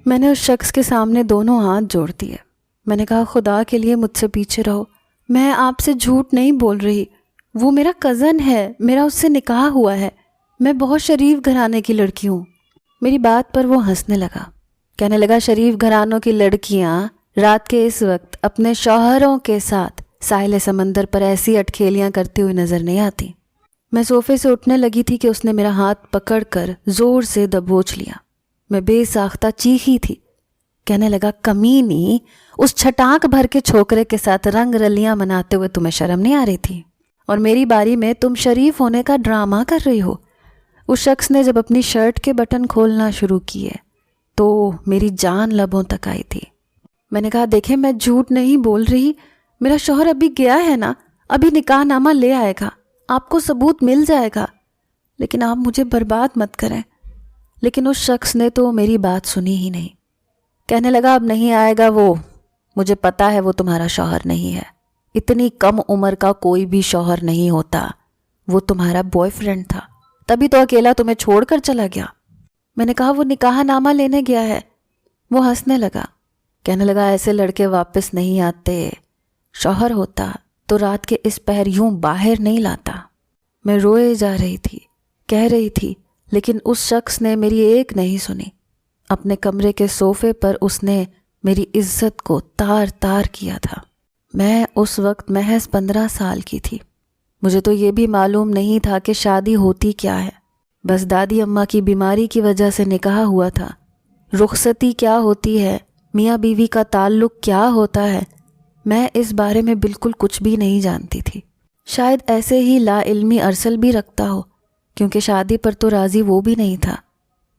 میں نے اس شخص کے سامنے دونوں ہاتھ جوڑ دیے۔ میں نے کہا خدا کے لیے مجھ سے پیچھے رہو، میں آپ سے جھوٹ نہیں بول رہی، وہ میرا کزن ہے، میرا اس سے نکاح ہوا ہے، میں بہت شریف گھرانے کی لڑکی ہوں۔ میری بات پر وہ ہنسنے لگا، کہنے لگا شریف گھرانوں کی لڑکیاں رات کے اس وقت اپنے شوہروں کے ساتھ ساحل سمندر پر ایسی اٹکھیلیاں کرتی ہوئی نظر نہیں آتی۔ میں صوفے سے اٹھنے لگی تھی کہ اس نے میرا ہاتھ پکڑ کر زور سے دبوچ لیا۔ میں بے ساختہ چیخی تھی۔ کہنے لگا کمینی، اس چھٹانک بھر کے چھوکرے کے ساتھ رنگ رلیاں مناتے ہوئے تمہیں شرم نہیں آ رہی تھی؟ اور میری باری میں تم شریف ہونے کا ڈرامہ کر رہی ہو۔ اس شخص نے جب اپنی شرٹ کے بٹن کھولنا شروع کیے تو میری جان لبوں تک آئی تھی۔ میں نے کہا دیکھیں میں جھوٹ نہیں بول رہی، میرا شوہر ابھی گیا ہے نا، ابھی نکاح نامہ لے آئے گا، آپ کو ثبوت مل جائے گا، لیکن آپ مجھے برباد مت کریں۔ لیکن اس شخص نے تو میری بات سنی ہی نہیں۔ کہنے لگا اب نہیں آئے گا وہ، مجھے پتا ہے وہ تمہارا شوہر نہیں ہے، اتنی کم عمر کا کوئی بھی شوہر نہیں ہوتا، وہ تمہارا بوائے فرینڈ تھا، تبھی تو اکیلا تمہیں چھوڑ کر چلا گیا۔ میں نے کہا وہ نکاح نامہ لینے گیا ہے۔ وہ ہنسنے لگا، کہنے لگا ایسے لڑکے واپس نہیں آتے، شوہر ہوتا تو رات کے اس پہر یوں باہر نہیں لاتا۔ میں روئے جا رہی تھی، کہہ رہی تھی، لیکن اس شخص نے میری ایک نہیں سنی۔ اپنے کمرے کے صوفے پر اس نے میری عزت کو تار تار کیا تھا۔ میں اس وقت محض 15 سال کی تھی۔ مجھے تو یہ بھی معلوم نہیں تھا کہ شادی ہوتی کیا ہے، بس دادی اماں کی بیماری کی وجہ سے نکاح ہوا تھا۔ رخصتی کیا ہوتی ہے، میاں بیوی کا تعلق کیا ہوتا ہے، میں اس بارے میں بالکل کچھ بھی نہیں جانتی تھی۔ شاید ایسے ہی لا علمی ارسل بھی رکھتا ہو، کیونکہ شادی پر تو راضی وہ بھی نہیں تھا۔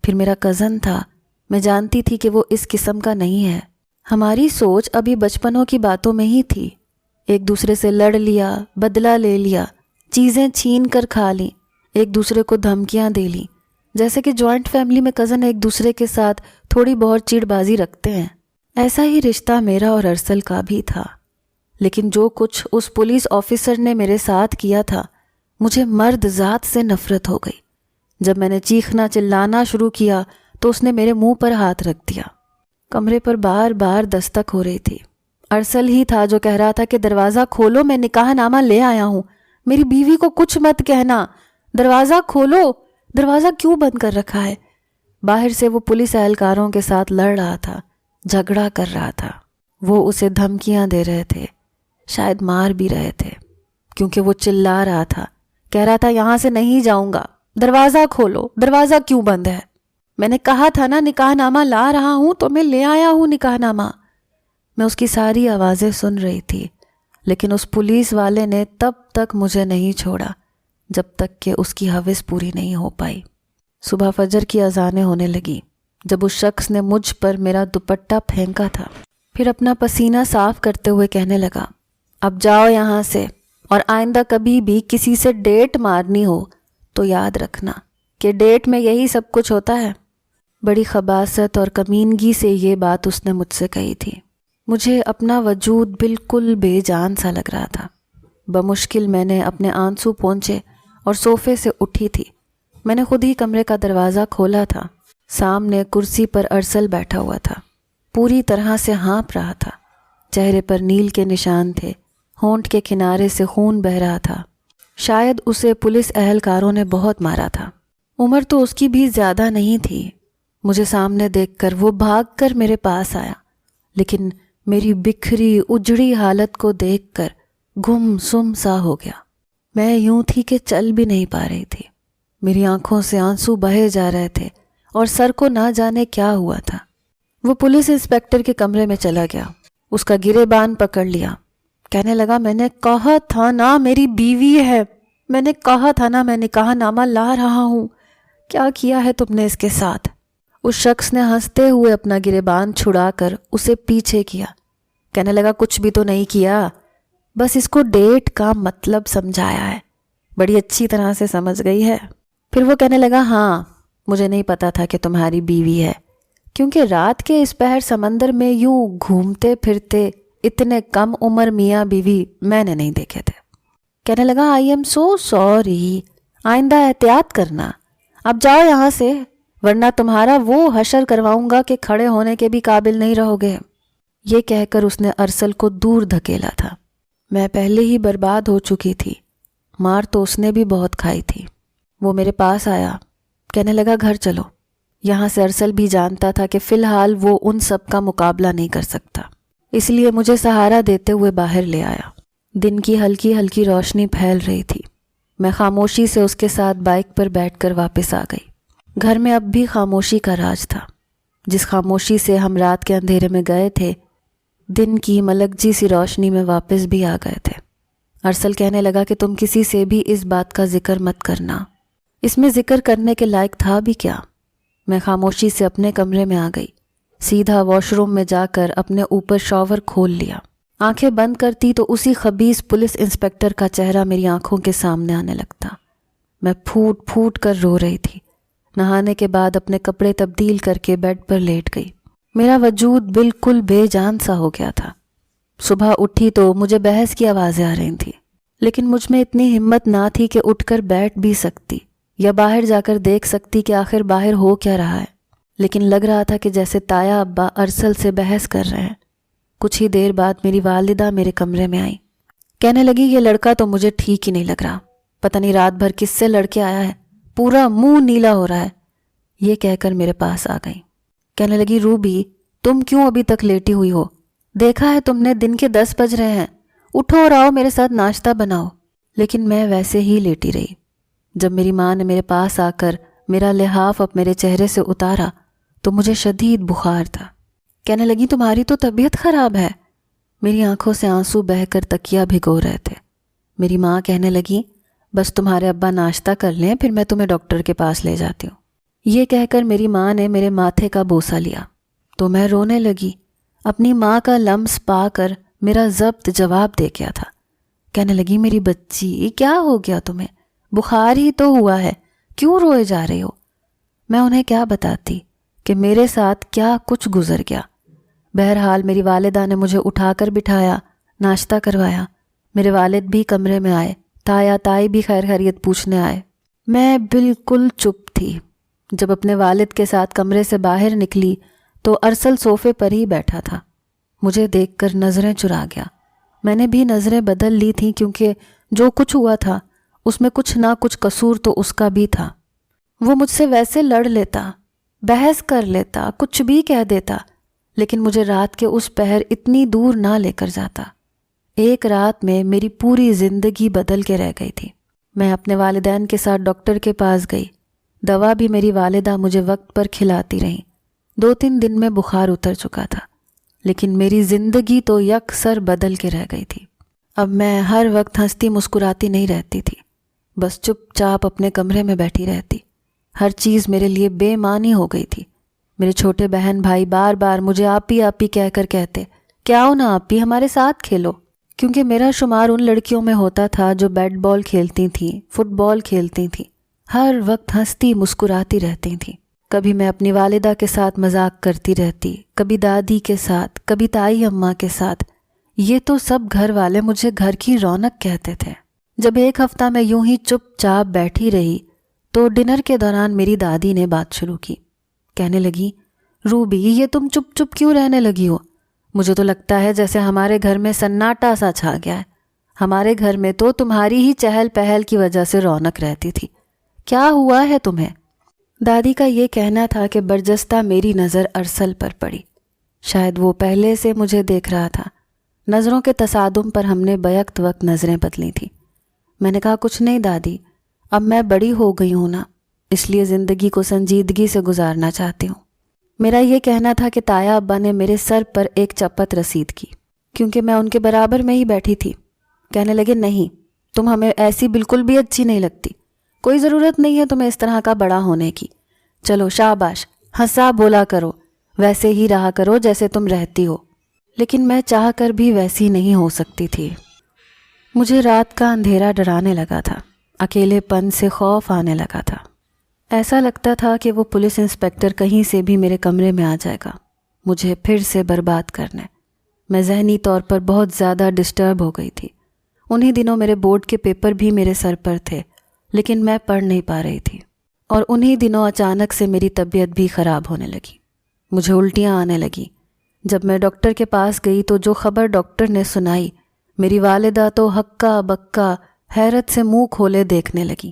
پھر میرا کزن تھا، میں جانتی تھی کہ وہ اس قسم کا نہیں ہے۔ ہماری سوچ ابھی بچپنوں کی باتوں میں ہی تھی، ایک دوسرے سے لڑ لیا، بدلہ لے لیا، چیزیں چھین کر کھا لیں، ایک دوسرے کو دھمکیاں دے لیں، جیسے کہ جوائنٹ فیملی میں کزن ایک دوسرے کے ساتھ تھوڑی بہت چیڑ بازی رکھتے ہیں۔ ایسا ہی رشتہ میرا اور ارسل کا بھی تھا، لیکن جو کچھ اس پولیس آفیسر نے میرے ساتھ کیا تھا، مجھے مرد ذات سے نفرت ہو گئی۔ جب میں نے چیخنا چلانا شروع کیا تو اس نے میرے منہ پر ہاتھ رکھ دیا۔ کمرے پر بار بار دستک ہو رہی تھی۔ ارسل ہی تھا جو کہہ رہا تھا کہ دروازہ کھولو، میں نکاح نامہ لے آیا ہوں، میری بیوی کو کچھ مت کہنا، دروازہ کھولو، دروازہ کیوں بند کر رکھا ہے؟ باہر سے وہ پولیس اہلکاروں کے ساتھ لڑ رہا تھا، جھگڑا کر رہا تھا، وہ اسے دھمکیاں دے رہے تھے، شاید مار بھی رہے تھے، کیونکہ وہ چلا رہا تھا، کہہ رہا تھا یہاں سے نہیں جاؤں گا، دروازہ کھولو، دروازہ کیوں بند ہے؟ میں نے کہا تھا نا نکاح نامہ لا رہا ہوں تو میں لے آیا ہوں نکاح نامہ۔ میں اس کی ساری آوازیں سن رہی تھی، لیکن اس پولیس والے نے تب تک مجھے نہیں چھوڑا جب تک کہ اس کی ہوس پوری نہیں ہو پائی۔ صبح فجر کی اذانیں ہونے لگی جب اس شخص نے مجھ پر میرا دوپٹہ پھینکا تھا۔ پھر اپنا پسینہ صاف کرتے ہوئے کہنے لگا اب جاؤ یہاں سے، اور آئندہ کبھی بھی کسی سے ڈیٹ مارنی ہو تو یاد رکھنا کہ ڈیٹ میں یہی سب کچھ ہوتا ہے۔ بڑی خباثت اور کمینگی سے یہ بات اس نے مجھ سے کہی تھی۔ مجھے اپنا وجود بالکل بے جان سا لگ رہا تھا۔ بمشکل میں نے اپنے آنسو پونچھے اور صوفے سے اٹھی تھی۔ میں نے خود ہی کمرے کا دروازہ کھولا تھا۔ سامنے کرسی پر ارسل بیٹھا ہوا تھا، پوری طرح سے ہانپ رہا تھا، چہرے پر نیل کے نشان تھے، ہونٹ کے کنارے سے خون بہہ رہا تھا۔ شاید اسے پولیس اہلکاروں نے بہت مارا تھا۔ عمر تو اس کی بھی زیادہ نہیں تھی۔ مجھے سامنے دیکھ کر وہ بھاگ کر میرے پاس آیا، لیکن میری بکھری اجڑی حالت کو دیکھ کر گم سم سا ہو گیا۔ میں یوں تھی کہ چل بھی نہیں پا رہی تھی، میری آنکھوں سے آنسو بہے جا رہے تھے اور سر کو نہ جانے کیا ہوا تھا۔ وہ پولیس انسپکٹر کے کمرے میں چلا گیا، اس کا گریبان پکڑ لیا، کہنے لگا میں نے کہا تھا نا میری بیوی ہے، میں نے کہا تھا نا میں نکاح نامہ لا رہا ہوں، کیا کیا ہے تم نے اس کے ساتھ؟ اس شخص نے ہنستے ہوئے اپنا گریبان چھڑا کر اسے پیچھے کیا، کہنے لگا کچھ بھی تو نہیں کیا، بس اس کو ڈیٹ کا مطلب سمجھایا ہے، بڑی اچھی طرح سے سمجھ گئی ہے۔ پھر وہ کہنے لگا ہاں مجھے نہیں پتا تھا کہ تمہاری بیوی ہے، کیونکہ رات کے اس پہر سمندر میں یوں گھومتے پھرتے اتنے کم عمر میاں بیوی میں نے نہیں دیکھے تھے۔ کہنے لگا آئی ایم سو سوری، آئندہ احتیاط کرنا، اب جاؤ یہاں سے، ورنہ تمہارا وہ حشر کرواؤں گا کہ کھڑے ہونے کے بھی قابل نہیں رہو گے۔ یہ کہہ کر اس نے ارسل کو دور دھکیلا تھا۔ میں پہلے ہی برباد ہو چکی تھی، مار تو اس نے بھی بہت کھائی تھی۔ وہ میرے پاس آیا، کہنے لگا گھر چلو۔ یہاں سے ارسل بھی جانتا تھا کہ فی الحال وہ ان سب کا مقابلہ نہیں کر سکتا، اس لیے مجھے سہارا دیتے ہوئے باہر لے آیا۔ دن کی ہلکی ہلکی روشنی پھیل رہی تھی۔ میں خاموشی سے اس کے ساتھ بائک پر بیٹھ کر واپس آ گئی۔ گھر میں اب بھی خاموشی کا راج تھا۔ جس خاموشی سے ہم رات کے اندھیرے میں گئے تھے، دن کی ملکجی سی روشنی میں واپس بھی آ گئے تھے۔ ارسل کہنے لگا کہ تم کسی سے بھی اس بات کا ذکر مت کرنا۔ اس میں ذکر کرنے کے لائق تھا بھی کیا؟ میں خاموشی سے اپنے کمرے میں آ گئی، سیدھا واش روم میں جا کر اپنے اوپر شاور کھول لیا۔ آنکھیں بند کرتی تو اسی خبیث پولیس انسپکٹر کا چہرہ میری آنکھوں کے سامنے آنے لگتا۔ میں پھوٹ پھوٹ کر رو رہی تھی۔ نہانے کے بعد اپنے کپڑے تبدیل کر کے بیڈ پر لیٹ گئی۔ میرا وجود بالکل بے جان سا ہو گیا تھا۔ صبح اٹھی تو مجھے بحث کی آوازیں آ رہی تھیں، لیکن مجھ میں اتنی ہمت نہ تھی کہ اٹھ کر بیٹھ بھی سکتی یا باہر جا کر دیکھ سکتی کہ آخر باہر ہو کیا رہا ہے۔ لیکن لگ رہا تھا کہ جیسے تایا ابا ارسل سے بحث کر رہے ہیں۔ کچھ ہی دیر بعد میری والدہ میرے کمرے میں آئی، کہنے لگی یہ لڑکا تو مجھے ٹھیک ہی نہیں لگ رہا، پتہ نہیں رات بھر کس سے لڑکے آیا ہے، پورا منہ نیلا ہو رہا ہے۔ یہ کہہ کر میرے پاس آ گئی، کہنے لگی روبی تم کیوں ابھی تک لیٹی ہوئی ہو؟ دیکھا ہے تم نے دن کے 10 بج رہے ہیں، اٹھو اور آؤ میرے ساتھ ناشتہ بناؤ۔ لیکن میں ویسے ہی لیٹی رہی۔ جب میری ماں نے میرے پاس آ کر میرا لحاف اب میرے چہرے سے اتارا تو مجھے شدید بخار تھا۔ کہنے لگی تمہاری تو طبیعت خراب ہے۔ میری آنکھوں سے آنسو بہہ کر تکیا بھگو رہے تھے۔ میری ماں کہنے لگی بس تمہارے ابا ناشتہ کر لیں پھر میں تمہیں ڈاکٹر کے پاس لے جاتی ہوں۔ یہ کہہ کر میری ماں نے میرے ماتھے کا بوسہ لیا تو میں رونے لگی۔ اپنی ماں کا لمس پا کر میرا ضبط جواب دے گیا تھا۔ کہنے لگی میری بچی کیا ہو گیا تمہیں؟ بخار ہی تو ہوا ہے، کیوں روئے جا رہے ہو؟ میں انہیں کیا بتاتی کہ میرے ساتھ کیا کچھ گزر گیا۔ بہرحال میری والدہ نے مجھے اٹھا کر بٹھایا، ناشتہ کروایا۔ میرے والد بھی کمرے میں آئے، تایا تائی بھی خیر خیریت پوچھنے آئے۔ میں بالکل چپ تھی۔ جب اپنے والد کے ساتھ کمرے سے باہر نکلی تو ارسل صوفے پر ہی بیٹھا تھا۔ مجھے دیکھ کر نظریں چرا گیا۔ میں نے بھی نظریں بدل لی تھیں کیونکہ جو کچھ ہوا تھا اس میں کچھ نہ کچھ قصور تو اس کا بھی تھا۔ وہ مجھ سے ویسے لڑ لیتا، بحث کر لیتا، کچھ بھی کہہ دیتا، لیکن مجھے رات کے اس پہر اتنی دور نہ لے کر جاتا۔ ایک رات میں میری پوری زندگی بدل کے رہ گئی تھی۔ میں اپنے والدین کے ساتھ ڈاکٹر کے پاس گئی۔ دوا بھی میری والدہ مجھے وقت پر کھلاتی رہیں۔ 2-3 دن میں بخار اتر چکا تھا، لیکن میری زندگی تو یکسر بدل کے رہ گئی تھی۔ اب میں ہر وقت ہنستی مسکراتی نہیں رہتی تھی، بس چپ چاپ اپنے کمرے میں بیٹھی رہتی۔ ہر چیز میرے لیے بے معنی ہو گئی تھی۔ میرے چھوٹے بہن بھائی بار بار مجھے آپی آپی کہہ کر کہتے کہ آؤ نا آپی ہمارے ساتھ کھیلو، کیونکہ میرا شمار ان لڑکیوں میں ہوتا تھا جو بیٹ بال کھیلتی تھیں، فٹ بال کھیلتی تھیں، ہر وقت ہنستی مسکراتی رہتی تھیں۔ کبھی میں اپنی والدہ کے ساتھ مذاق کرتی رہتی، کبھی دادی کے ساتھ، کبھی تائی اماں کے ساتھ۔ یہ تو سب گھر والے مجھے گھر کی رونق کہتے تھے۔ جب ایک ہفتہ میں یوں ہی چپ چاپ بیٹھی رہی تو ڈنر کے دوران میری دادی نے بات شروع کی۔ کہنے لگی روبی یہ تم چپ چپ کیوں رہنے لگی ہو؟ مجھے تو لگتا ہے جیسے ہمارے گھر میں سناٹا سا چھا گیا ہے۔ ہمارے گھر میں تو تمہاری ہی چہل پہل کی وجہ سے رونق رہتی تھی، کیا ہوا ہے تمہیں؟ دادی کا یہ کہنا تھا کہ برجستہ میری نظر ارسل پر پڑی۔ شاید وہ پہلے سے مجھے دیکھ رہا تھا۔ نظروں کے تصادم پر ہم نے بیک وقت نظریں بدلی تھیں۔ میں نے کہا کچھ نہیں دادی، اب میں بڑی ہو گئی ہوں نا، اس لیے زندگی کو سنجیدگی سے گزارنا چاہتی ہوں۔ میرا یہ کہنا تھا کہ تایا ابا نے میرے سر پر ایک چپت رسید کی کیونکہ میں ان کے برابر میں ہی بیٹھی تھی۔ کہنے لگے نہیں، تم ہمیں ایسی بالکل بھی اچھی نہیں لگتی، کوئی ضرورت نہیں ہے تمہیں اس طرح کا بڑا ہونے کی، چلو شاباش ہنسا بولا کرو، ویسے ہی رہا کرو جیسے تم رہتی ہو۔ لیکن میں چاہ کر بھی ویسی نہیں ہو سکتی تھی۔ مجھے رات کا اندھیرا ڈرانے لگا تھا، اکیلے پن سے خوف آنے لگا تھا۔ ایسا لگتا تھا کہ وہ پولیس انسپکٹر کہیں سے بھی میرے کمرے میں آ جائے گا مجھے پھر سے برباد کرنے۔ میں ذہنی طور پر بہت زیادہ ڈسٹرب ہو گئی تھی۔ انہی دنوں میرے بورڈ کے پیپر بھی میرے سر پر تھے، لیکن میں پڑھ نہیں پا رہی تھی۔ اور انہی دنوں اچانک سے میری طبیعت بھی خراب ہونے لگی، مجھے الٹیاں آنے لگیں۔ جب میں ڈاکٹر کے پاس گئی تو جو خبر ڈاکٹر نے سنائی، میری والدہ تو ہکا بکا حیرت سے منہ کھولے دیکھنے لگیں،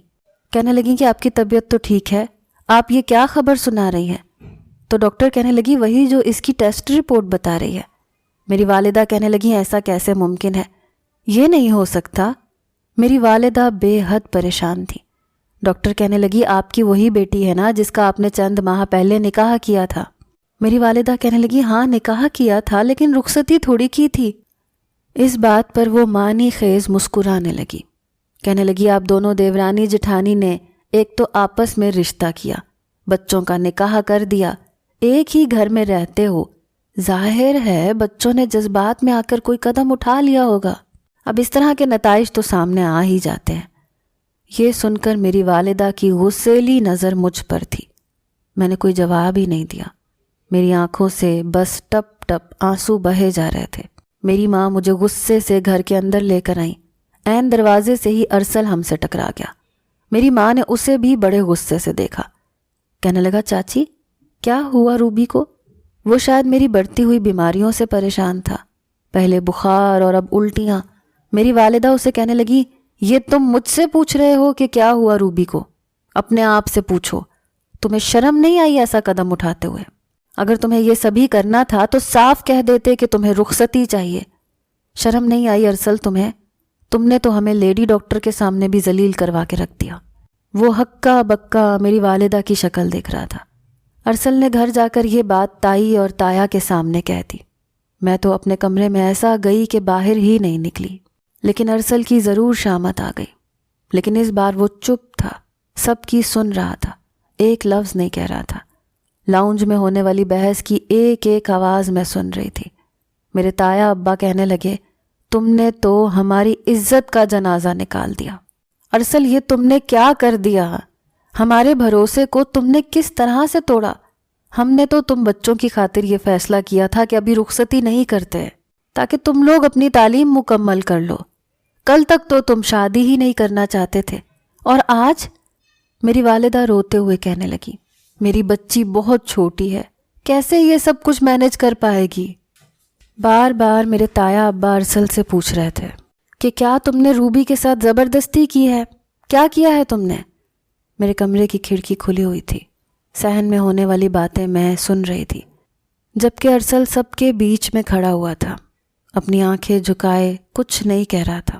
کہنے لگیں کہ آپ کی طبیعت تو ٹھیک ہے، آپ یہ کیا خبر سنا رہی ہیں؟ تو ڈاکٹر کہنے لگی وہی جو اس کی ٹیسٹ رپورٹ بتا رہی ہے۔ میری والدہ کہنے لگیں ایسا کیسے ممکن ہے، یہ نہیں ہو سکتا۔ میری والدہ بے حد پریشان تھی۔ ڈاکٹر کہنے لگی آپ کی وہی بیٹی ہے نا جس کا آپ نے چند ماہ پہلے نکاح کیا تھا؟ میری والدہ کہنے لگی ہاں نکاح کیا تھا لیکن رخصتی تھوڑی کی تھی۔ اس بات پر وہ معنی خیز مسکرانے لگی، کہنے لگی آپ دونوں دیورانی جٹھانی نے ایک تو آپس میں رشتہ کیا، بچوں کا نکاح کر دیا، ایک ہی گھر میں رہتے ہو، ظاہر ہے بچوں نے جذبات میں آ کر کوئی قدم اٹھا لیا ہوگا۔ اب اس طرح کے نتائج تو سامنے آ ہی جاتے ہیں۔ یہ سن کر میری والدہ کی غصیلی نظر مجھ پر تھی۔ میں نے کوئی جواب ہی نہیں دیا۔ میری آنکھوں سے بس ٹپ ٹپ آنسو بہے جا رہے تھے۔ میری ماں مجھے غصے سے گھر کے اندر لے کر آئیں۔ عین دروازے سے ہی ارسل ہم سے ٹکرا گیا۔ میری ماں نے اسے بھی بڑے غصے سے دیکھا، کہنے لگا چاچی کیا ہوا روبی کو؟ وہ شاید میری بڑھتی ہوئی بیماریوں سے پریشان تھا، پہلے بخار اور اب الٹیاں۔ میری والدہ اسے کہنے لگی یہ تم مجھ سے پوچھ رہے ہو کہ کیا ہوا روبی کو؟ اپنے آپ سے پوچھو، تمہیں شرم نہیں آئی ایسا قدم اٹھاتے ہوئے؟ اگر تمہیں یہ سبھی کرنا تھا تو صاف کہہ دیتے کہ تمہیں رخصتی چاہیے۔ شرم نہیں آئی ارسل تمہیں؟ تم نے تو ہمیں لیڈی ڈاکٹر کے سامنے بھی ذلیل کروا کے رکھ دیا۔ وہ ہکا بکا میری والدہ کی شکل دیکھ رہا تھا۔ ارسل نے گھر جا کر یہ بات تائی اور تایا کے سامنے کہہ دی۔ میں تو اپنے کمرے میں ایسا گئی کہ باہر ہی نہیں نکلی، لیکن ارسل کی ضرور شامت آ گئی۔ لیکن اس بار وہ چپ تھا، سب کی سن رہا تھا، ایک لفظ نہیں کہہ رہا تھا۔ لاؤنج میں ہونے والی بحث کی ایک ایک آواز میں سن رہی تھی۔ میرے تایا ابا کہنے لگے تم نے تو ہماری عزت کا جنازہ نکال دیا۔ ارسل یہ تم نے کیا کر دیا؟ ہمارے بھروسے کو تم نے کس طرح سے توڑا؟ ہم نے تو تم بچوں کی خاطر یہ فیصلہ کیا تھا کہ ابھی رخصتی نہیں کرتے تاکہ تم لوگ اپنی تعلیم مکمل کر لو۔ کل تک تو تم شادی ہی نہیں کرنا چاہتے تھے، اور آج؟ میری والدہ روتے ہوئے کہنے لگی میری بچی بہت چھوٹی ہے، کیسے یہ سب کچھ مینج کر پائے گی؟ بار بار میرے تایا ابا ارسل سے پوچھ رہے تھے کہ کیا تم نے روبی کے ساتھ زبردستی کی ہے؟ کیا کیا ہے تم نے؟ میرے کمرے کی کھڑکی کھلی ہوئی تھی، صحن میں ہونے والی باتیں میں سن رہی تھی، جبکہ ارسل سب کے بیچ میں کھڑا ہوا تھا، اپنی آنکھیں جھکائے کچھ نہیں کہہ رہا تھا۔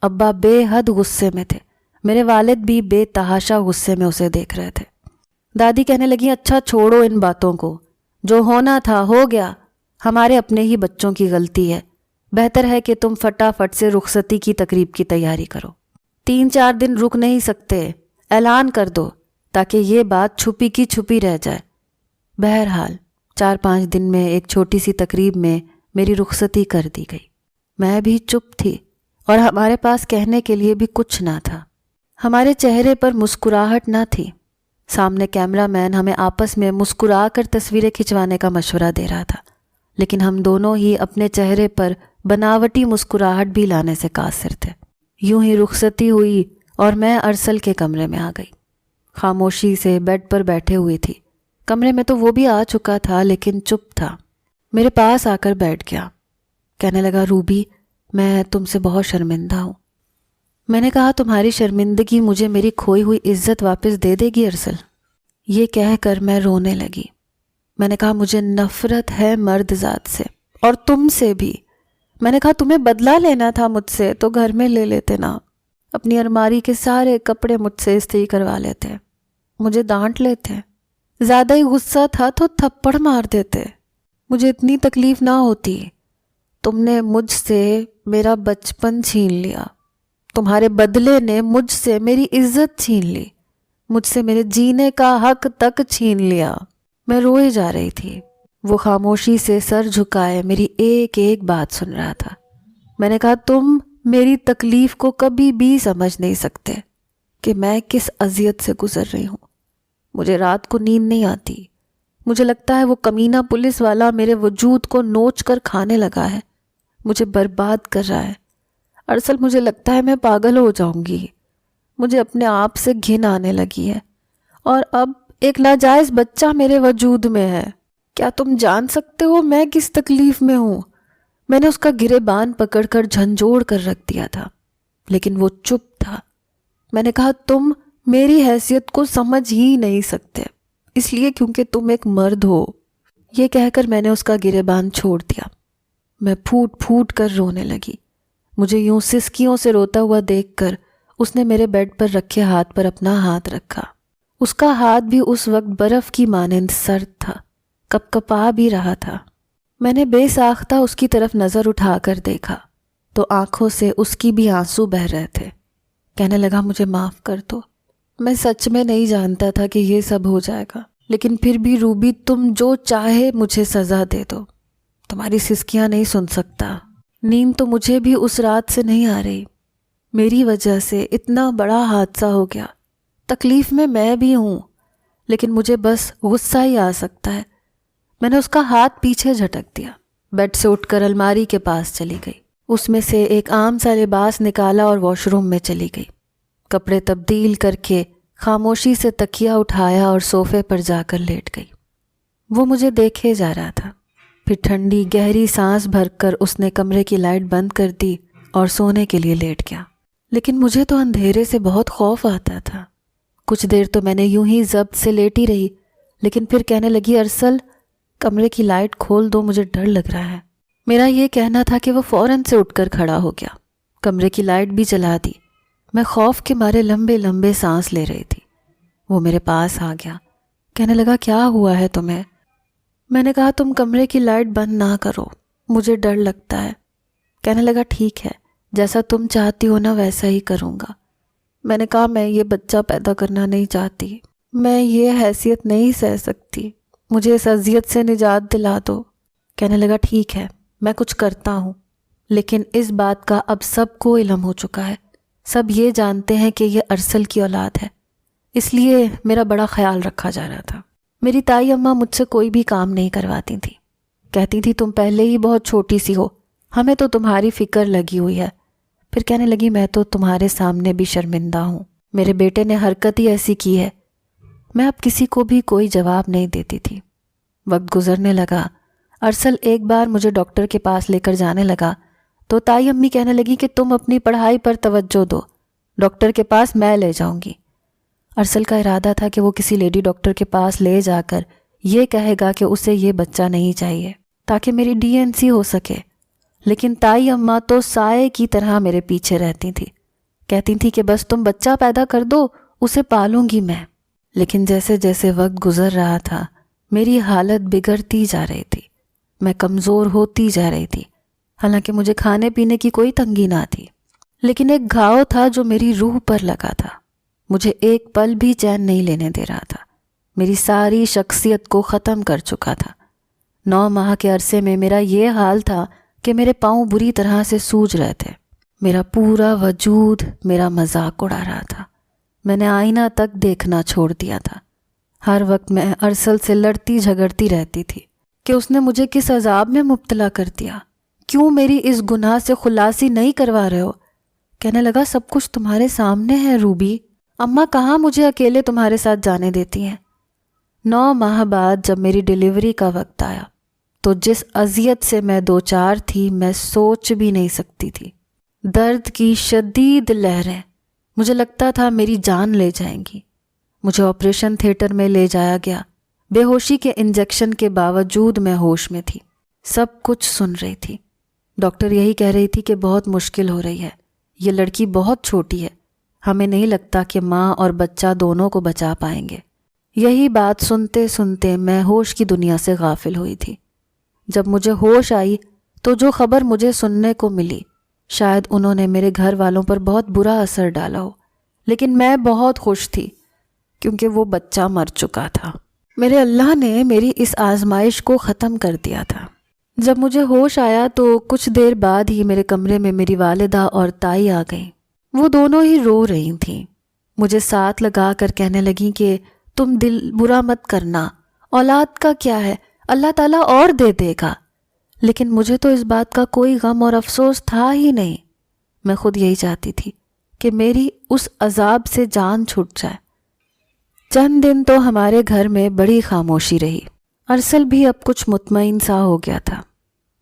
ابا بے حد غصے میں تھے، میرے والد بھی بے تحاشا غصے میں اسے دیکھ رہے تھے۔ دادی کہنے لگی اچھا چھوڑو ان باتوں کو، جو ہونا تھا ہو گیا، ہمارے اپنے ہی بچوں کی غلطی ہے، بہتر ہے کہ تم فٹافٹ سے رخصتی کی تقریب کی تیاری کرو۔ 3-4 دن رک نہیں سکتے، اعلان کر دو تاکہ یہ بات چھپی کی چھپی رہ جائے۔ بہرحال 4-5 دن میں ایک چھوٹی سی تقریب میں میری رخصتی کر دی گئی۔ میں بھی چپ تھی اور ہمارے پاس کہنے کے لیے بھی کچھ نہ تھا۔ ہمارے چہرے پر مسکراہٹ نہ تھی۔ سامنے کیمرہ مین ہمیں آپس میں مسکرا کر تصویریں کھنچوانے کا مشورہ دے رہا تھا، لیکن ہم دونوں ہی اپنے چہرے پر بناوٹی مسکراہٹ بھی لانے سے قاصر تھے۔ یوں ہی رخصتی ہوئی اور میں ارسل کے کمرے میں آ گئی۔ خاموشی سے بیڈ پر بیٹھے ہوئی تھی۔ کمرے میں تو وہ بھی آ چکا تھا لیکن چپ تھا۔ میرے پاس آ کر بیٹھ گیا، کہنے لگا روبی میں تم سے بہت شرمندہ ہوں۔ میں نے کہا تمہاری شرمندگی مجھے میری کھوئی ہوئی عزت واپس دے دے گی ارسل؟ یہ کہہ کر میں رونے لگی۔ میں نے کہا مجھے نفرت ہے مرد ذات سے اور تم سے بھی۔ میں نے کہا تمہیں بدلہ لینا تھا مجھ سے تو گھر میں لے لیتے نا، اپنی الماری کے سارے کپڑے مجھ سے استری کروا لیتے، مجھے ڈانٹ لیتے، زیادہ ہی غصہ تھا تو تھپڑ مار دیتے، مجھے اتنی تکلیف نہ ہوتی۔ تم نے مجھ سے میرا بچپن چھین لیا، تمہارے بدلے نے مجھ سے میری عزت چھین لی، مجھ سے میرے جینے کا حق تک چھین لیا۔ میں روئے جا رہی تھی۔ وہ خاموشی سے سر جھکائے میری ایک ایک بات سن رہا تھا۔ میں نے کہا تم میری تکلیف کو کبھی بھی سمجھ نہیں سکتے کہ میں کس اذیت سے گزر رہی ہوں۔ مجھے رات کو نیند نہیں آتی، مجھے لگتا ہے وہ کمینہ پولیس والا میرے وجود کو نوچ کر کھانے لگا ہے، مجھے برباد کر رہا ہے۔ ارسل مجھے لگتا ہے میں پاگل ہو جاؤں گی، مجھے اپنے آپ سے گھن آنے لگی ہے، اور اب ایک ناجائز بچہ میرے وجود میں ہے۔ کیا تم جان سکتے ہو میں کس تکلیف میں ہوں؟ میں نے اس کا گریبان پکڑ کر جھنجھوڑ کر رکھ دیا تھا، لیکن وہ چپ تھا۔ میں نے کہا تم میری حیثیت کو سمجھ ہی نہیں سکتے، اس لیے کیونکہ تم ایک مرد ہو۔ یہ کہہ کر میں نے اس کا گریبان چھوڑ دیا۔ میں پھوٹ پھوٹ کر رونے لگی۔ مجھے یوں سسکیوں سے روتا ہوا دیکھ کر اس نے میرے بیڈ پر رکھے ہاتھ پر اپنا ہاتھ رکھا۔ اس کا ہاتھ بھی اس وقت برف کی مانند سرد تھا، کپ کپا بھی رہا تھا۔ میں نے بے ساختہ اس کی طرف نظر اٹھا کر دیکھا تو آنکھوں سے اس کی بھی آنسو بہہ رہے تھے۔ کہنے لگا مجھے معاف کر دو، میں سچ میں نہیں جانتا تھا کہ یہ سب ہو جائے گا، لیکن پھر بھی روبی تم جو چاہے مجھے سزا دے دو، تمہاری سسکیاں نہیں سن سکتا۔ نیند تو مجھے بھی اس رات سے نہیں آ رہی، میری وجہ سے اتنا بڑا حادثہ ہو گیا، تکلیف میں بھی ہوں، لیکن مجھے بس غصہ ہی آ سکتا ہے۔ میں نے اس کا ہاتھ پیچھے جھٹک دیا، بیڈ سے اٹھ کر الماری کے پاس چلی گئی، اس میں سے ایک عام سا لباس نکالا اور واش روم میں چلی گئی۔ کپڑے تبدیل کر کے خاموشی سے تکیا اٹھایا اور صوفے پر جا کر لیٹ گئی۔ وہ مجھے دیکھے جا رہا تھا۔ پھر ٹھنڈی گہری سانس بھر کر اس نے کمرے کی لائٹ بند کر دی اور سونے کے لیے لیٹ گیا۔ لیکن مجھے تو اندھیرے سے بہت خوف آتا تھا۔ کچھ دیر تو میں نے یوں ہی ضبط سے لیٹی رہی، لیکن پھر کہنے لگی ارسل کمرے کی لائٹ کھول دو، مجھے ڈر لگ رہا ہے۔ میرا یہ کہنا تھا کہ وہ فوراً سے اٹھ کر کھڑا ہو گیا، کمرے کی لائٹ بھی جلا دی۔ میں خوف کے مارے لمبے لمبے سانس لے رہی تھی۔ وہ میرے پاس آ گیا، کہنے لگا کیا ہوا ہے تمہیں؟ میں نے کہا تم کمرے کی لائٹ بند نہ کرو، مجھے ڈر لگتا ہے۔ کہنے لگا ٹھیک ہے، جیسا تم چاہتی ہو نا ویسا ہی کروں گا۔ میں نے کہا میں یہ بچہ پیدا کرنا نہیں چاہتی، میں یہ حیثیت نہیں سہ سکتی، مجھے اس اذیت سے نجات دلا دو۔ کہنے لگا ٹھیک ہے میں کچھ کرتا ہوں، لیکن اس بات کا اب سب کو علم ہو چکا ہے، سب یہ جانتے ہیں کہ یہ ارسل کی اولاد ہے، اس لیے میرا بڑا خیال رکھا جا رہا تھا۔ میری تائی اماں مجھ سے کوئی بھی کام نہیں کرواتی تھی، کہتی تھی تم پہلے ہی بہت چھوٹی سی ہو، ہمیں تو تمہاری فکر لگی ہوئی ہے۔ پھر کہنے لگی میں تو تمہارے سامنے بھی شرمندہ ہوں، میرے بیٹے نے حرکت ہی ایسی کی ہے۔ میں اب کسی کو بھی کوئی جواب نہیں دیتی تھی۔ وقت گزرنے لگا، ارسل ایک بار مجھے ڈاکٹر کے پاس لے کر جانے لگا تو تائی امی کہنے لگی کہ تم اپنی پڑھائی پر توجہ دو، ڈاکٹر کے پاس میں لے جاؤں گی۔ ارسل کا ارادہ تھا کہ وہ کسی لیڈی ڈاکٹر کے پاس لے جا کر یہ کہے گا کہ اسے یہ بچہ نہیں چاہیے تاکہ میری DNC ہو سکے، لیکن تائی اماں تو سائے کی طرح میرے پیچھے رہتی تھی، کہتی تھی کہ بس تم بچہ پیدا کر دو، اسے پالوں گی میں۔ لیکن جیسے جیسے وقت گزر رہا تھا میری حالت بگڑتی جا رہی تھی، میں کمزور ہوتی جا رہی تھی، حالانکہ مجھے کھانے پینے کی کوئی تنگی نہ تھی، لیکن ایک گھاؤ تھا جو میری روح پر لگا تھا، مجھے ایک پل بھی چین نہیں لینے دے رہا تھا، میری ساری شخصیت کو ختم کر چکا تھا۔ 9 ماہ کے عرصے میں میرا یہ حال تھا کہ میرے پاؤں بری طرح سے سوج رہے تھے، میرا پورا وجود میرا مذاق اڑا رہا تھا، میں نے آئینہ تک دیکھنا چھوڑ دیا تھا۔ ہر وقت میں ارسل سے لڑتی جھگڑتی رہتی تھی کہ اس نے مجھے کس عذاب میں مبتلا کر دیا، کیوں میری اس گناہ سے خلاصی نہیں کروا رہے ہو؟ کہنے لگا سب کچھ تمہارے سامنے ہے روبی، اماں کہاں مجھے اکیلے تمہارے ساتھ جانے دیتی ہیں۔ 9 ماہ بعد جب میری ڈیلیوری کا وقت آیا تو جس اذیت سے میں دوچار تھی میں سوچ بھی نہیں سکتی تھی۔ درد کی شدید لہریں، مجھے لگتا تھا میری جان لے جائیں گی۔ مجھے آپریشن تھیٹر میں لے جایا گیا، بے ہوشی کے انجیکشن کے باوجود میں ہوش میں تھی، سب کچھ سن رہی تھی۔ ڈاکٹر یہی کہہ رہی تھی کہ بہت مشکل ہو رہی ہے، یہ لڑکی بہت چھوٹی ہے، ہمیں نہیں لگتا کہ ماں اور بچہ دونوں کو بچا پائیں گے۔ یہی بات سنتے سنتے میں ہوش کی دنیا سے غافل ہوئی تھی۔ جب مجھے ہوش آئی تو جو خبر مجھے سننے کو ملی شاید انہوں نے میرے گھر والوں پر بہت برا اثر ڈالا ہو، لیکن میں بہت خوش تھی کیونکہ وہ بچہ مر چکا تھا۔ میرے اللہ نے میری اس آزمائش کو ختم کر دیا تھا۔ جب مجھے ہوش آیا تو کچھ دیر بعد ہی میرے کمرے میں میری والدہ اور تائی آ گئیں۔ وہ دونوں ہی رو رہی تھیں، مجھے ساتھ لگا کر کہنے لگیں کہ تم دل برا مت کرنا، اولاد کا کیا ہے، اللہ تعالیٰ اور دے دے گا۔ لیکن مجھے تو اس بات کا کوئی غم اور افسوس تھا ہی نہیں، میں خود یہی چاہتی تھی کہ میری اس عذاب سے جان چھوٹ جائے۔ چند دن تو ہمارے گھر میں بڑی خاموشی رہی۔ ارسل بھی اب کچھ مطمئن سا ہو گیا تھا۔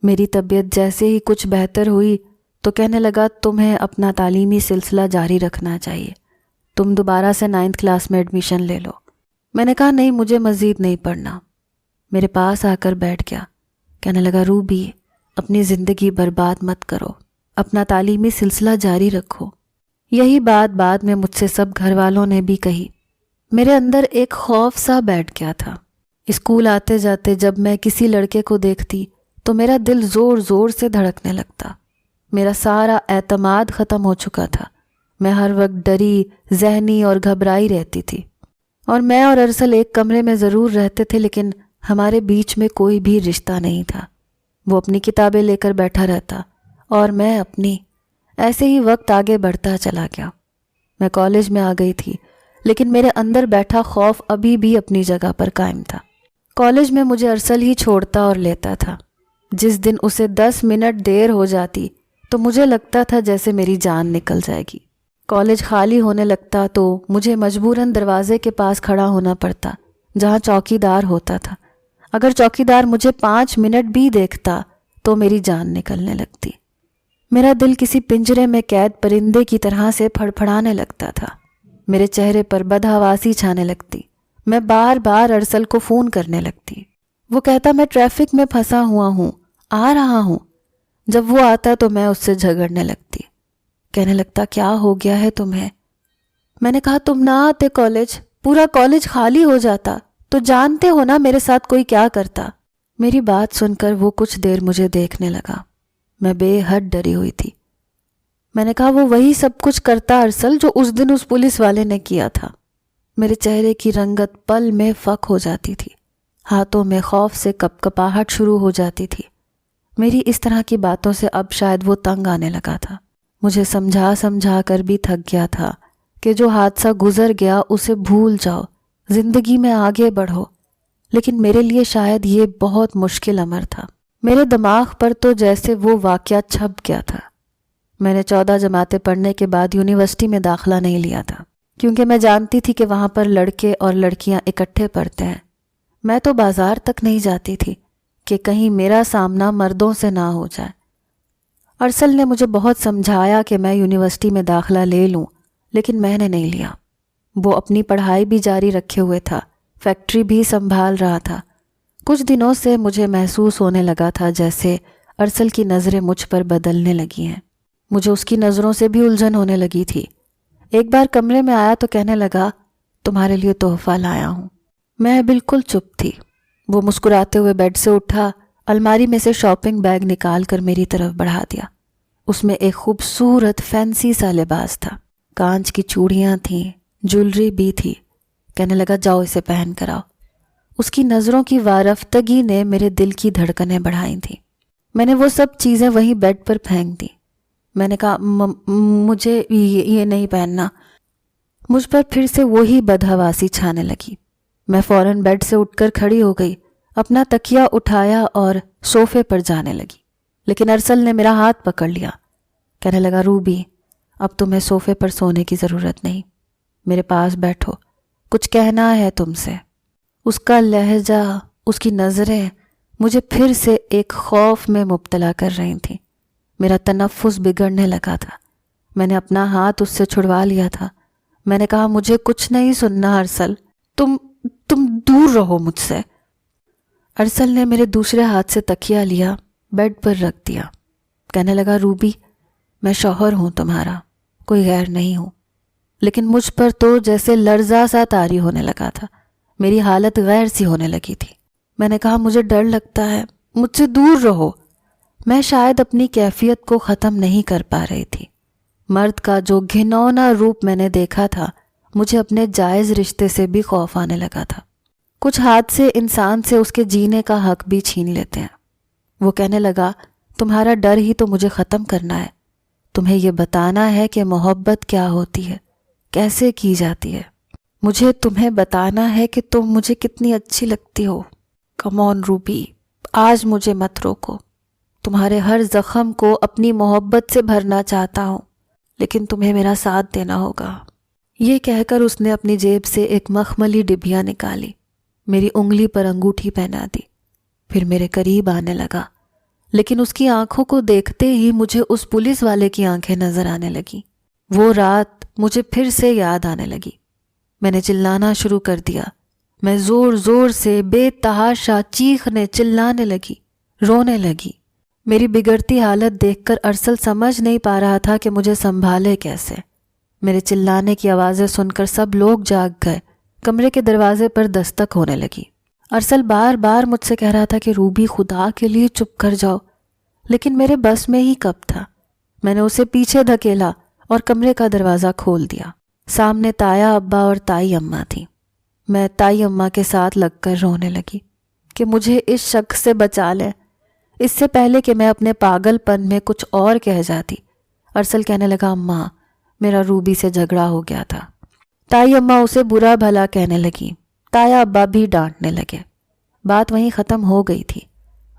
میری طبیعت جیسے ہی کچھ بہتر ہوئی تو کہنے لگا تمہیں اپنا تعلیمی سلسلہ جاری رکھنا چاہیے، تم دوبارہ سے 9th کلاس میں ایڈمیشن لے لو۔ میں نے کہا نہیں، مجھے مزید نہیں پڑھنا۔ میرے پاس آ کر بیٹھ گیا، کہنے لگا روبی اپنی زندگی برباد مت کرو، اپنا تعلیمی سلسلہ جاری رکھو۔ یہی بات بعد میں مجھ سے سب گھر والوں نے بھی کہی۔ میرے اندر ایک خوف سا بیٹھ گیا تھا۔ اسکول آتے جاتے جب میں کسی لڑکے کو دیکھتی تو میرا دل زور زور سے دھڑکنے لگتا۔ میرا سارا اعتماد ختم ہو چکا تھا۔ میں ہر وقت ڈری، ذہنی اور گھبرائی رہتی تھی، اور میں اور ارسل ایک کمرے میں ضرور رہتے تھے لیکن ہمارے بیچ میں کوئی بھی رشتہ نہیں تھا۔ وہ اپنی کتابیں لے کر بیٹھا رہتا اور میں اپنی۔ ایسے ہی وقت آگے بڑھتا چلا گیا۔ میں کالج میں آ گئی تھی لیکن میرے اندر بیٹھا خوف ابھی بھی اپنی جگہ پر قائم تھا۔ کالج میں مجھے ارسل ہی چھوڑتا اور لیتا تھا۔ جس دن اسے 10 منٹ دیر ہو جاتی تو مجھے لگتا تھا جیسے میری جان نکل جائے گی۔ کالج خالی ہونے لگتا تو مجھے مجبوراً دروازے کے پاس کھڑا ہونا پڑتا جہاں چوکی دار ہوتا تھا۔ اگر چوکی دار مجھے 5 منٹ بھی دیکھتا تو میری جان نکلنے لگتی۔ میرا دل کسی پنجرے میں قید پرندے کی طرح سے پھڑ پھڑانے لگتا تھا۔ میرے چہرے پر بدحواسی چھانے لگتی۔ میں بار بار ارسل کو فون کرنے لگتی۔ وہ کہتا میں ٹریفک میں پھنسا ہوا ہوں، آ رہا ہوں۔ جب وہ آتا تو میں اس سے جھگڑنے لگتی۔ کہنے لگتا کیا ہو گیا ہے تمہیں؟ میں نے کہا تم نہ آتے کالج، پورا کالج خالی ہو جاتا، تو جانتے ہو نا میرے ساتھ کوئی کیا کرتا۔ میری بات سن کر وہ کچھ دیر مجھے دیکھنے لگا۔ میں بے حد ڈری ہوئی تھی۔ میں نے کہا وہ وہی سب کچھ کرتا ارسل جو اس دن اس پولیس والے نے کیا تھا۔ میرے چہرے کی رنگت پل میں فک ہو جاتی تھی، ہاتھوں میں خوف سے کپ کپاہٹ شروع ہو جاتی تھی۔ میری اس طرح کی باتوں سے اب شاید وہ تنگ آنے لگا تھا۔ مجھے سمجھا سمجھا کر بھی تھک گیا تھا کہ جو حادثہ گزر گیا اسے بھول جاؤ، زندگی میں آگے بڑھو، لیکن میرے لیے شاید یہ بہت مشکل امر تھا۔ میرے دماغ پر تو جیسے وہ واقعہ چھپ گیا تھا۔ میں نے 14 جماعتیں پڑھنے کے بعد یونیورسٹی میں داخلہ نہیں لیا تھا، کیونکہ میں جانتی تھی کہ وہاں پر لڑکے اور لڑکیاں اکٹھے پڑھتے ہیں۔ میں تو بازار تک نہیں جاتی تھی کہ کہیں میرا سامنا مردوں سے نہ ہو جائے۔ ارسل نے مجھے بہت سمجھایا کہ میں یونیورسٹی میں داخلہ لے لوں، لیکن میں نے نہیں لیا۔ وہ اپنی پڑھائی بھی جاری رکھے ہوئے تھا، فیکٹری بھی سنبھال رہا تھا۔ کچھ دنوں سے مجھے محسوس ہونے لگا تھا جیسے ارسل کی نظریں مجھ پر بدلنے لگی ہیں۔ مجھے اس کی نظروں سے بھی الجھن ہونے لگی تھی۔ ایک بار کمرے میں آیا تو کہنے لگا تمہارے لیے تحفہ لایا ہوں۔ میں بالکل چپ تھی۔ وہ مسکراتے ہوئے بیڈ سے اٹھا، الماری میں سے شاپنگ بیگ نکال کر میری طرف بڑھا دیا۔ اس میں ایک خوبصورت فینسی سا لباس تھا، کانچ کی چوڑیاں تھیں، جولری بھی تھی۔ کہنے لگا جاؤ اسے پہن کر آؤ۔ اس کی نظروں کی وارفتگی نے میرے دل کی دھڑکنیں بڑھائی تھیں۔ میں نے وہ سب چیزیں وہیں بیڈ پر پھینک دی۔ میں نے کہا مجھے یہ نہیں پہننا۔ مجھ پر پھر سے وہی بدحواسی چھانے لگی۔ میں فوراً بیڈ سے اٹھ کر کھڑی ہو گئی، اپنا تکیہ اٹھایا اور صوفے پر جانے لگی، لیکن ارسل نے میرا ہاتھ پکڑ لیا۔ کہنے لگا روبی اب تمہیں صوفے پر سونے کی ضرورت نہیں، میرے پاس بیٹھو، کچھ کہنا ہے تم سے۔ اس کا لہجہ، اس کی نظریں مجھے پھر سے ایک خوف میں مبتلا کر رہی تھیں۔ میرا تنفس بگڑنے لگا تھا۔ میں نے اپنا ہاتھ اس سے چھڑوا لیا تھا۔ میں نے کہا مجھے کچھ نہیں سننا ارسل، تم دور رہو مجھ سے۔ ارسل نے میرے دوسرے ہاتھ سے تکیہ لیا، بیڈ پر رکھ دیا۔ کہنے لگا روبی میں شوہر ہوں تمہارا، کوئی غیر نہیں ہوں، لیکن مجھ پر تو جیسے لرزہ سا طاری ہونے لگا تھا، میری حالت غیر سی ہونے لگی تھی۔ میں نے کہا مجھے ڈر لگتا ہے، مجھ سے دور رہو۔ میں شاید اپنی کیفیت کو ختم نہیں کر پا رہی تھی۔ مرد کا جو گھنونا روپ میں نے دیکھا تھا، مجھے اپنے جائز رشتے سے بھی خوف آنے لگا تھا۔ کچھ حادثے انسان سے اس کے جینے کا حق بھی چھین لیتے ہیں۔ وہ کہنے لگا تمہارا ڈر ہی تو مجھے ختم کرنا ہے، تمہیں یہ بتانا ہے کہ محبت کیا ہوتی ہے، کیسے کی جاتی ہے۔ مجھے تمہیں بتانا ہے کہ تم مجھے کتنی اچھی لگتی ہو۔ کم آن روبی، آج مجھے مت روکو۔ تمہارے ہر زخم کو اپنی محبت سے بھرنا چاہتا ہوں، لیکن تمہیں میرا ساتھ دینا ہوگا۔ یہ کہہ کر اس نے اپنی جیب سے ایک مخملی ڈبیا نکالی، میری انگلی پر انگوٹھی پہنا دی، پھر میرے قریب آنے لگا، لیکن اس کی آنکھوں کو دیکھتے ہی مجھے اس پولیس والے کی آنکھیں نظر آنے لگیں۔ وہ رات مجھے پھر سے یاد آنے لگی۔ میں نے چلانا شروع کر دیا۔ میں زور زور سے بے تحاشا چیخنے چلانے لگی، رونے لگی۔ میری بگڑتی حالت دیکھ کر ارسل سمجھ نہیں پا رہا تھا کہ مجھے سنبھالے کیسے۔ میرے چلانے کی آوازیں سن کر سب لوگ جاگ گئے۔ کمرے کے دروازے پر دستک ہونے لگی۔ ارسل بار بار مجھ سے کہہ رہا تھا کہ روبی خدا کے لیے چپ کر جاؤ، لیکن میرے بس میں ہی کب تھا۔ میں نے اسے پیچھے دھکیلا اور کمرے کا دروازہ کھول دیا۔ سامنے تایا ابا اور تائی اماں تھی۔ میں تائی اماں کے ساتھ لگ کر رونے لگی کہ مجھے اس شخص سے بچا لیں، اس سے پہلے کہ میں اپنے پاگل پن میں کچھ اور کہہ جاتی۔ ارسل کہنے لگا، اماں میرا روبی سے جھگڑا ہو گیا تھا۔ تائی اماں اسے برا بھلا کہنے لگی، تایا ابا بھی ڈانٹنے لگے۔ بات وہیں ختم ہو گئی تھی۔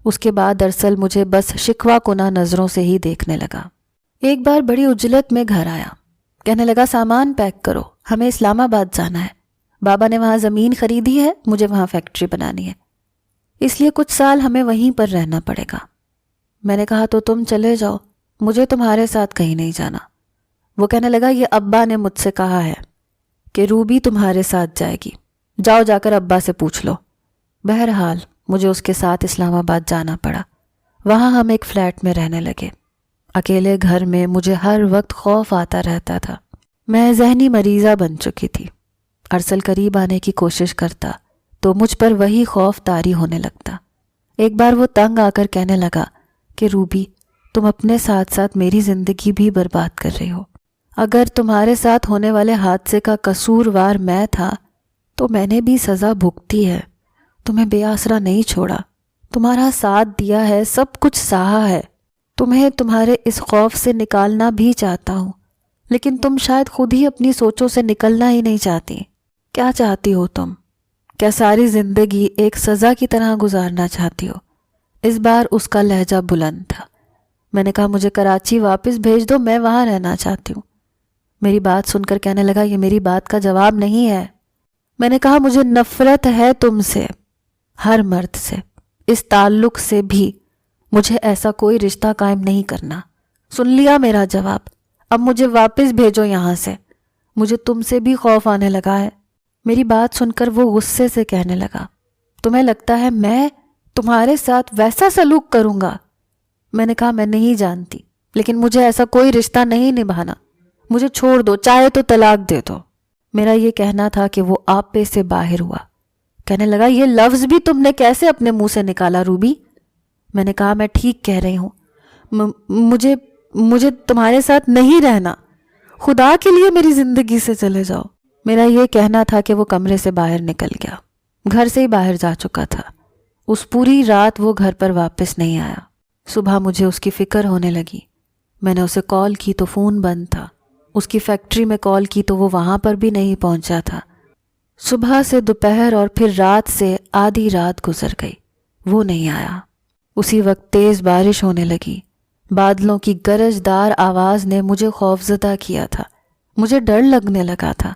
اس کے بعد ارسل مجھے بس شکوہ کنہ نظروں سے ہی دیکھنے لگا۔ ایک بار بڑی عجلت میں گھر آیا، کہنے لگا سامان پیک کرو، ہمیں اسلام آباد جانا ہے، بابا نے وہاں زمین خریدی ہے، مجھے وہاں فیکٹری بنانی ہے، اس لیے کچھ سال ہمیں وہیں پر رہنا پڑے گا۔ میں نے کہا تو تم چلے جاؤ، مجھے تمہارے ساتھ کہیں نہیں جانا۔ وہ کہنے لگا یہ ابا نے مجھ سے کہا ہے کہ روبی تمہارے ساتھ جائے گی، جاؤ جا کر ابا سے پوچھ لو۔ بہرحال مجھے اس کے ساتھ اسلام آباد جانا پڑا۔ وہاں ہم ایک فلیٹ میں رہنے لگے۔ اکیلے گھر میں مجھے ہر وقت خوف آتا رہتا تھا۔ میں ذہنی مریضہ بن چکی تھی۔ ارسل قریب آنے کی کوشش کرتا تو مجھ پر وہی خوف طاری ہونے لگتا۔ ایک بار وہ تنگ آ کر کہنے لگا کہ روبی تم اپنے ساتھ ساتھ میری زندگی بھی برباد کر رہی ہو۔ اگر تمہارے ساتھ ہونے والے حادثے کا قصوروار میں تھا تو میں نے بھی سزا بھگتی ہے، تمہیں بے آسرا نہیں چھوڑا، تمہارا ساتھ دیا ہے، سب کچھ سہا ہے، تمہیں تمہارے اس خوف سے نکالنا بھی چاہتا ہوں، لیکن تم شاید خود ہی اپنی سوچوں سے نکلنا ہی نہیں چاہتی۔ کیا چاہتی ہو تم؟ کیا ساری زندگی ایک سزا کی طرح گزارنا چاہتی ہو؟ اس بار اس کا لہجہ بلند تھا۔ میں نے کہا مجھے کراچی واپس بھیج دو، میں وہاں رہنا چاہتی ہوں۔ میری بات سن کر کہنے لگا یہ میری بات کا جواب نہیں ہے۔ میں نے کہا مجھے نفرت ہے تم سے، ہر مرد سے، اس تعلق سے بھی۔ مجھے ایسا کوئی رشتہ قائم نہیں کرنا۔ سن لیا میرا جواب؟ اب مجھے واپس بھیجو یہاں سے، مجھے تم سے بھی خوف آنے لگا ہے۔ میری بات سن کر وہ غصے سے کہنے لگا تمہیں لگتا ہے میں تمہارے ساتھ ویسا سلوک کروں گا؟ میں نے کہا میں نہیں جانتی، لیکن مجھے ایسا کوئی رشتہ نہیں نبھانا، مجھے چھوڑ دو، چاہے تو طلاق دے دو۔ میرا یہ کہنا تھا کہ وہ آپے سے باہر ہوا۔ کہنے لگا یہ لفظ بھی تم نے کیسے اپنے منہ سے نکالا روبی؟ میں نے کہا میں ٹھیک کہہ رہی ہوں، مجھے تمہارے ساتھ نہیں رہنا، خدا کے لیے میری زندگی سے چلے جاؤ۔ میرا یہ کہنا تھا کہ وہ کمرے سے باہر نکل گیا، گھر سے ہی باہر جا چکا تھا۔ اس پوری رات وہ گھر پر واپس نہیں آیا۔ صبح مجھے اس کی فکر ہونے لگی۔ میں نے اسے کال کی تو فون بند تھا، اس کی فیکٹری میں کال کی تو وہ وہاں پر بھی نہیں پہنچا تھا۔ صبح سے دوپہر اور پھر رات سے آدھی رات گزر گئی، وہ نہیں آیا۔ اسی وقت تیز بارش ہونے لگی۔ بادلوں کی گرجدار آواز نے مجھے خوفزدہ کیا تھا، مجھے ڈر لگنے لگا تھا۔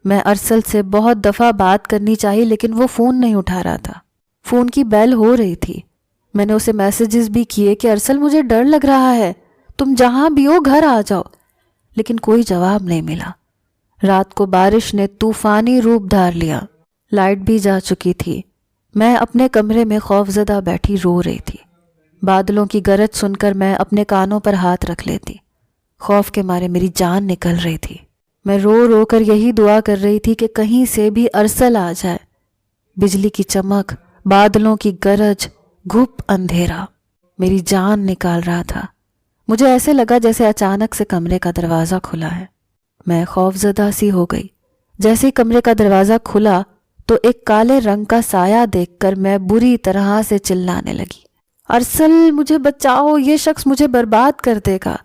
میں ارسل سے بہت دفعہ بات کرنی چاہی لیکن وہ فون نہیں اٹھا رہا تھا۔ فون کی بیل ہو رہی تھی۔ میں نے اسے میسیجز بھی کیے کہ ارسل مجھے ڈر لگ رہا ہے، تم جہاں بھی ہو گھر آ جاؤ، لیکن کوئی جواب نہیں ملا۔ رات کو بارش نے طوفانی روپ دھار لیا، لائٹ بھی جا چکی تھی۔ میں اپنے کمرے میں خوفزدہ بیٹھی رو رہی تھی۔ بادلوں کی گرج سن کر میں اپنے کانوں پر ہاتھ رکھ لیتی۔ خوف کے مارے میری جان نکل رہی تھی۔ میں رو رو کر یہی دعا کر رہی تھی کہ کہیں سے بھی ارسل آ جائے۔ بجلی کی چمک، بادلوں کی گرج، گھپ اندھیرا میری جان نکال رہا تھا۔ مجھے ایسے لگا جیسے اچانک سے کمرے کا دروازہ کھلا ہے۔ میں خوفزدہ سی ہو گئی۔ جیسے ہی کمرے کا دروازہ کھلا تو ایک کالے رنگ کا سایہ دیکھ کر میں بری طرح سے چلانے لگی، ارسل مجھے بچاؤ، یہ شخص مجھے برباد کر دے گا۔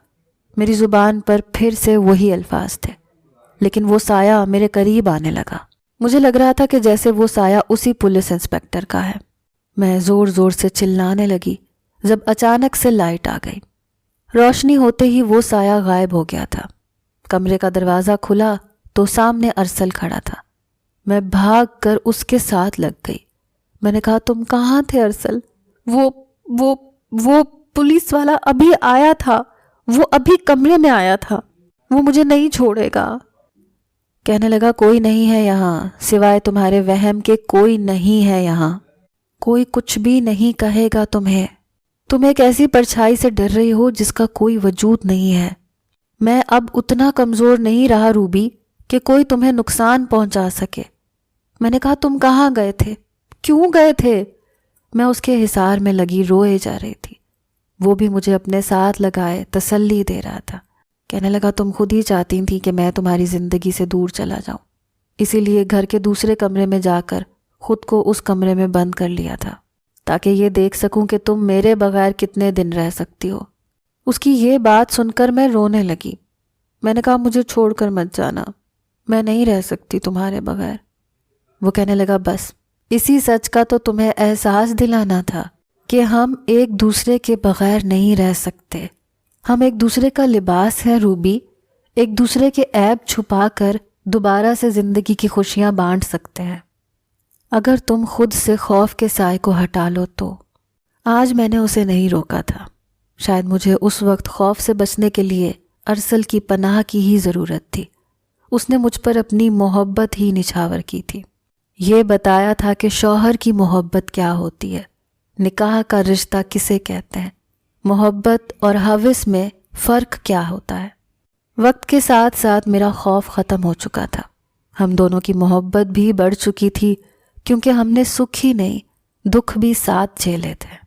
میری زبان پر پھر سے وہی الفاظ تھے، لیکن وہ سایہ میرے قریب آنے لگا۔ مجھے لگ رہا تھا کہ جیسے وہ سایہ اسی پولیس انسپکٹر کا ہے۔ میں زور زور سے چلانے لگی جب اچانک سے لائٹ آ گئی۔ روشنی ہوتے ہی وہ سایہ غائب ہو گیا تھا۔ کمرے کا دروازہ کھلا تو سامنے ارسل کھڑا تھا۔ میں بھاگ کر اس کے ساتھ لگ گئی۔ میں نے کہا تم کہاں تھے ارسل؟ وہ پولیس والا ابھی آیا تھا، وہ ابھی کمرے میں آیا تھا، وہ مجھے نہیں چھوڑے گا۔ کہنے لگا کوئی نہیں ہے یہاں سوائے تمہارے وہم کے، کوئی نہیں ہے یہاں، کوئی کچھ بھی نہیں کہے گا تمہیں۔ تم ایک ایسی پرچھائی سے ڈر رہی ہو جس کا کوئی وجود نہیں ہے۔ میں اب اتنا کمزور نہیں رہا روبی کہ کوئی تمہیں نقصان پہنچا سکے۔ میں نے کہا تم کہاں گئے تھے؟ کیوں گئے تھے؟ میں اس کے حصار میں لگی روئے جا رہی تھی۔ وہ بھی مجھے اپنے ساتھ لگائے تسلی دے رہا تھا۔ کہنے لگا تم خود ہی چاہتی تھی کہ میں تمہاری زندگی سے دور چلا جاؤں، اسی لیے گھر کے دوسرے کمرے میں جا کر خود کو اس کمرے میں بند کر لیا تھا تاکہ یہ دیکھ سکوں کہ تم میرے بغیر کتنے دن رہ سکتی ہو۔ اس کی یہ بات سن کر میں رونے لگی۔ میں نے کہا مجھے چھوڑ کر مت جانا، میں نہیں رہ سکتی تمہارے بغیر۔ وہ کہنے لگا بس اسی سچ کا تو تمہیں احساس دلانا تھا کہ ہم ایک دوسرے کے بغیر نہیں رہ سکتے۔ ہم ایک دوسرے کا لباس ہے روبی، ایک دوسرے کے عیب چھپا کر دوبارہ سے زندگی کی خوشیاں بانٹ سکتے ہیں اگر تم خود سے خوف کے سائے کو ہٹا لو تو۔ آج میں نے اسے نہیں روکا تھا، شاید مجھے اس وقت خوف سے بچنے کے لیے ارسل کی پناہ کی ہی ضرورت تھی۔ اس نے مجھ پر اپنی محبت ہی نچھاور کی تھی، یہ بتایا تھا کہ شوہر کی محبت کیا ہوتی ہے، نکاح کا رشتہ کسے کہتے ہیں، محبت اور ہوس میں فرق کیا ہوتا ہے۔ وقت کے ساتھ ساتھ میرا خوف ختم ہو چکا تھا، ہم دونوں کی محبت بھی بڑھ چکی تھی کیونکہ ہم نے سکھ ہی نہیں دکھ بھی ساتھ جھیلے تھے۔